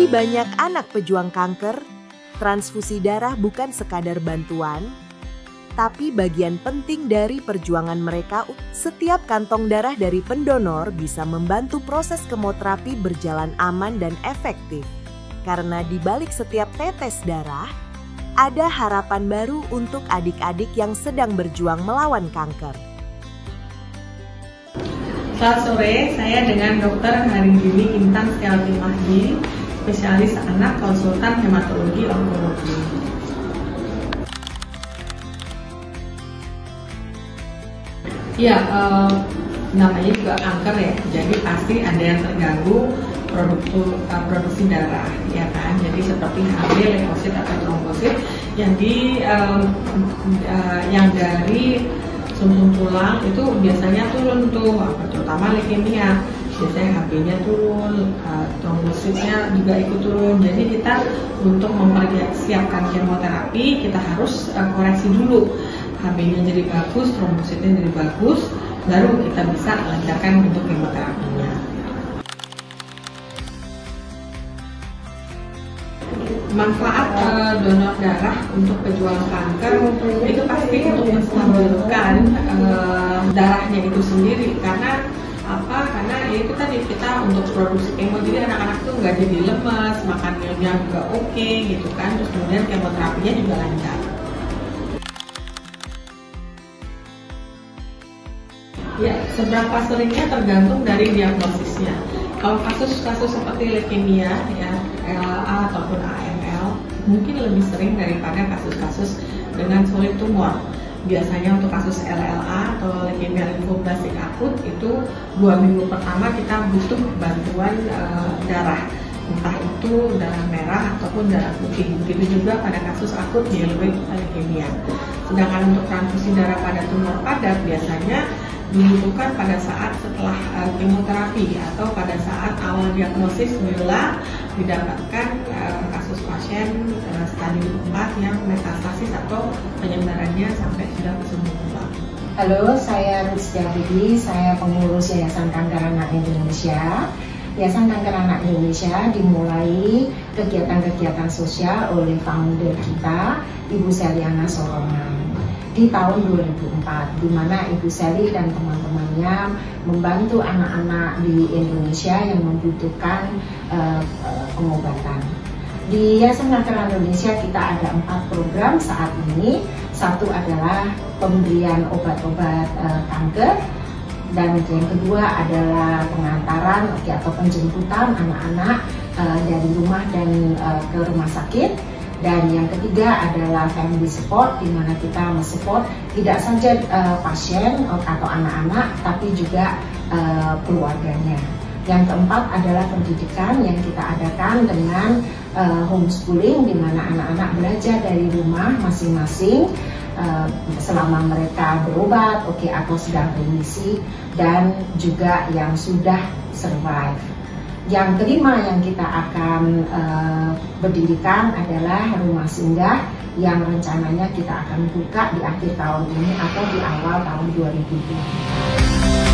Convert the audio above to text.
Bagi banyak anak pejuang kanker, transfusi darah bukan sekadar bantuan, tapi bagian penting dari perjuangan mereka. Setiap kantong darah dari pendonor bisa membantu proses kemoterapi berjalan aman dan efektif. Karena di balik setiap tetes darah, ada harapan baru untuk adik-adik yang sedang berjuang melawan kanker. Selamat sore, saya dengan Dr. Haringgini Intan Setiawati Mahdi, spesialis anak, konsultan hematologi onkologi. Ya, namanya juga kanker ya, jadi pasti ada yang terganggu produksi darah, ya kan? Jadi seperti HB, leukosit atau trombosit yang dari sumsum tulang itu biasanya turun tuh, terutama leukemia. Biasanya HB-nya turun, trombositnya juga ikut turun. Jadi kita untuk mempersiapkan kemoterapi kita harus koreksi dulu. HB-nya jadi bagus, trombositnya jadi bagus, baru kita bisa lancarkan untuk kemoterapinya. Manfaat donor darah untuk pejuang kanker itu pasti untuk menstabilkan darahnya itu sendiri, karena apa? Karena ya itu tadi kita untuk produksi kemo, jadi anak-anak tuh nggak jadi lemas, makannya juga oke gitu kan, terus kemudian kemoterapinya juga lancar. Ya, seberapa seringnya tergantung dari diagnosisnya. Kalau kasus-kasus seperti leukemia, ya LLA ataupun AML, mungkin lebih sering daripada kasus-kasus dengan solid tumor. Biasanya untuk kasus LLA atau leukemia limfoblastik akut itu 2 minggu pertama kita butuh bantuan darah, entah itu darah merah ataupun darah putih. Begitu juga pada kasus akut myeloid leukemia. Sedangkan untuk transfusi darah pada tumor padat biasanya dibutuhkan pada saat setelah kemoterapi atau pada saat awal diagnosis bila didapatkan kasus pasien stadium 4 yang metastasis atau penyebarannya sampai sudah ke sumber tulang. Halo, saya Ruth Setiawati, saya pengurus Yayasan Kanker Anak Indonesia. Yayasan Kanker Anak Indonesia dimulai kegiatan-kegiatan sosial oleh founder kita, Ibu Seliana Sorongan, di tahun 2004, di mana Ibu Seli dan teman-temannya membantu anak-anak di Indonesia yang membutuhkan pengobatan. Di Yayasan Kanker Indonesia kita ada 4 program saat ini. Satu adalah pemberian obat-obat kanker, dan yang kedua adalah pengantaran atau penjemputan anak-anak dari rumah dan ke rumah sakit. Dan yang ketiga adalah family support, di mana kita mensupport tidak saja pasien atau anak-anak, tapi juga keluarganya. Yang keempat adalah pendidikan yang kita adakan dengan homeschooling, di mana anak-anak belajar dari rumah masing-masing selama mereka berobat, atau sedang remisi, dan juga yang sudah survive. Yang kelima yang kita akan berdirikan adalah rumah singgah yang rencananya kita akan buka di akhir tahun ini atau di awal tahun 2020.